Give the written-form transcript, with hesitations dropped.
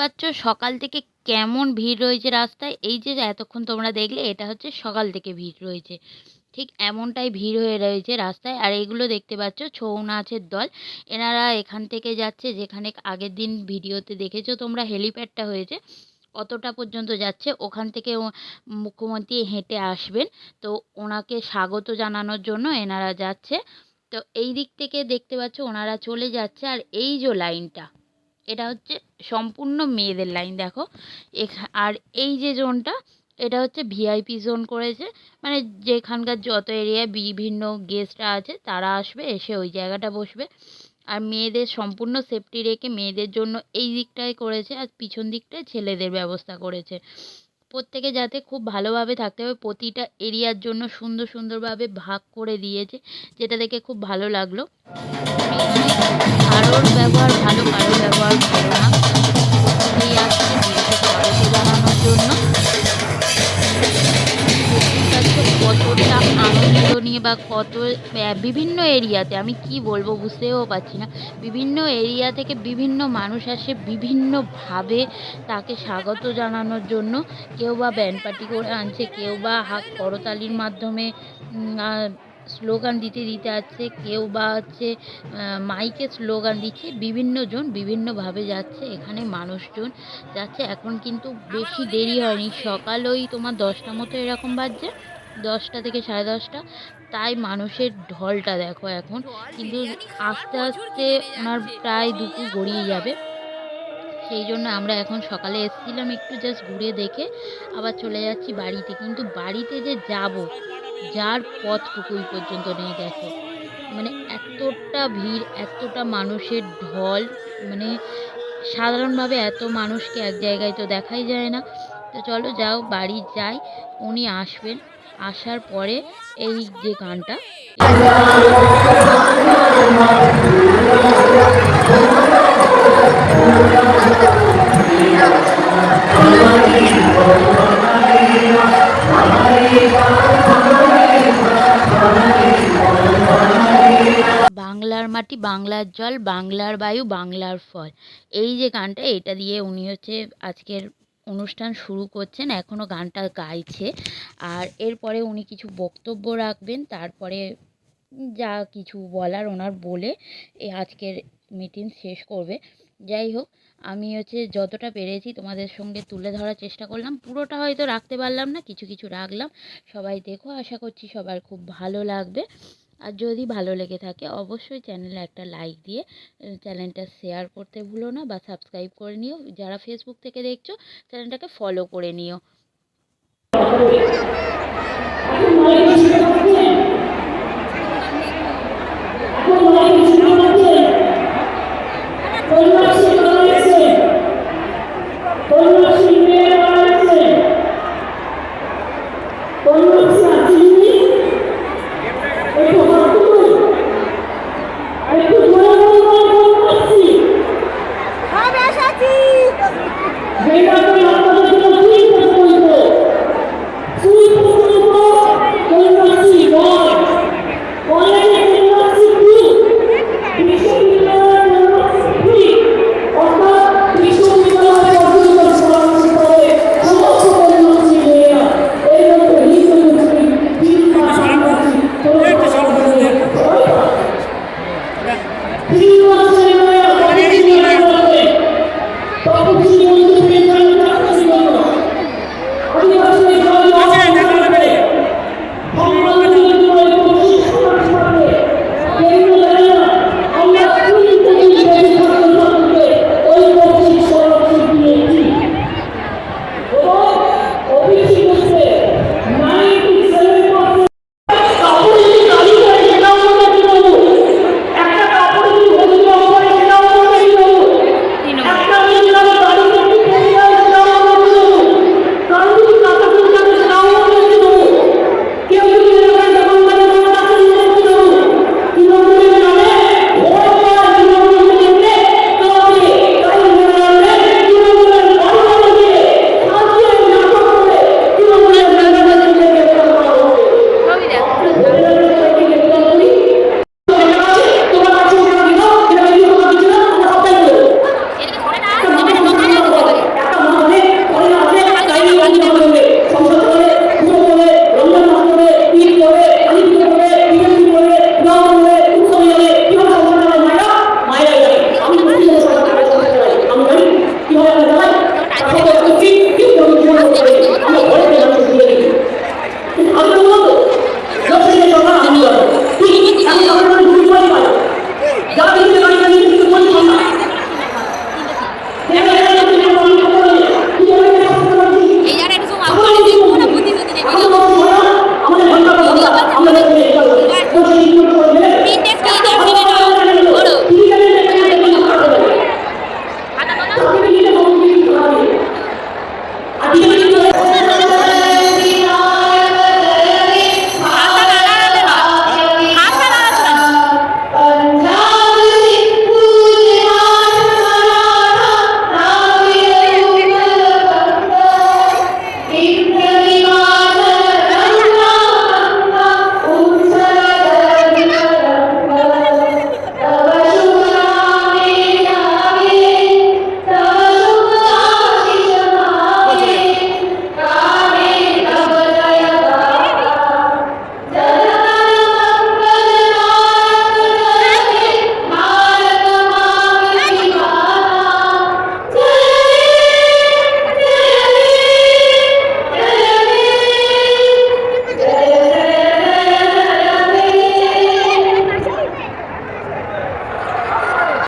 পাচ্ছ সকাল থেকে কেমন ভিড় রয়েছে রাস্তায়। এই যে এতক্ষণ তোমরা দেখলে এটা হচ্ছে সকাল থেকে ভিড় রয়েছে, ঠিক এমনটাই ভিড় হয়ে রয়েছে রাস্তায়। আর এইগুলো দেখতে পাচ্ছ ছৌ নাচের দল, এনারা এখান থেকে যাচ্ছে যেখানে আগের দিন ভিডিওতে দেখেছো তোমরা হেলিপ্যাডটা হয়েছে অতটা পর্যন্ত যাচ্ছে। ওখান থেকে মুখ্যমন্ত্রী হেঁটে আসবেন, তো ওনাকে স্বাগত জানানোর জন্য এনারা যাচ্ছে। তো এই দিক থেকে দেখতে পাচ্ছ ওনারা চলে যাচ্ছে। আর এই যে লাইনটা, এটা হচ্ছে সম্পূর্ণ মেয়েদের লাইন দেখো। আর এই যে জোনটা, এটা হচ্ছে ভিআইপি জোন করেছে, মানে যেখানকার যত এরিয়ায় বিভিন্ন গেস্টরা আছে তারা আসবে, এসে ওই জায়গাটা বসবে। আর মেয়েদের সম্পূর্ণ সেফটি রেখে মেয়েদের জন্য এই দিকটায় করেছে, আর পিছন দিকটায় ছেলেদের ব্যবস্থা করেছে। প্রত্যেকে যাতে খুব ভালোভাবে থাকতে হবে, প্রতিটা এরিয়ার জন্য সুন্দর সুন্দরভাবে ভাগ করে দিয়েছে, যেটা দেখে খুব ভালো লাগলো। কারোর ব্যবহার ভালো, কারোর ব্যবহার ভালো না, এই আসছে দিয়েছে স্বাগত জানানোর জন্য। কতটা আনন্দ নিয়ে বা কত বিভিন্ন এরিয়াতে, আমি কি বলবো বুঝতেও পারছি না, বিভিন্ন এরিয়া থেকে বিভিন্ন মানুষ আসে বিভিন্নভাবে তাকে স্বাগত জানানোর জন্য। কেউ বা ব্যান্ড পার্টি করে আনছে, কেউ বা করতালির মাধ্যমে স্লোগান দিতে দিতে আসছে, কেউ বা হচ্ছে মাইকে স্লোগান দিচ্ছে। বিভিন্নজন বিভিন্নভাবে যাচ্ছে, এখানে মানুষজন যাচ্ছে। এখন কিন্তু বেশি দেরি হয়নি, সকাল ওই তোমার 10টা মতো এরকম বাজছে, 10টা থেকে 10:30। তাই মানুষের ঢলটা দেখো এখন, কিন্তু আস্তে আস্তে ওনার প্রায় দুপুর গড়িয়ে যাবে। সেই জন্য আমরা এখন সকালে এসেছিলাম একটু জাস্ট ঘুরে দেখে আবার চলে যাচ্ছি বাড়িতে। কিন্তু বাড়িতে যে যাব, যার পথটুকুই পর্যন্ত নেই দেখো, মানে এতটা ভিড়, এতটা মানুষের ঢল, মানে সাধারণভাবে এত মানুষকে এক জায়গায় তো দেখাই যায় না। তো চলো যাও বাড়ি যাই, উনি আসবেন, আসার পরে এই যে গানটা বাংলার মাটি বাংলার জল, বাংলার বায়ু বাংলার ফল, এই যে গানটা, এটা দিয়ে উনি হচ্ছে আজকের অনুষ্ঠান শুরু করছেন। এখনও গানটা গাইছে, আর এরপরে উনি কিছু বক্তব্য রাখবেন, তারপরে যা কিছু বলার ওনার বলে এই আজকের মিটিং শেষ করবে। যাই হোক, আমি হচ্ছে যতটা পেরেছি তোমাদের সঙ্গে তুলে ধরার চেষ্টা করলাম, পুরোটা হয়তো রাখতে পারলাম না, কিছু কিছু রাখলাম। সবাই দেখো, আশা করছি সবার খুব ভালো লাগবে। আর যদি ভালো লেগে থাকে অবশ্যই চ্যানেলে একটা লাইক দিয়ে চ্যানেলটা শেয়ার করতে ভুলো না, বা সাবস্ক্রাইব করে নিও। যারা ফেসবুক থেকে দেখছো চ্যানেলটাকে ফলো করে নিও।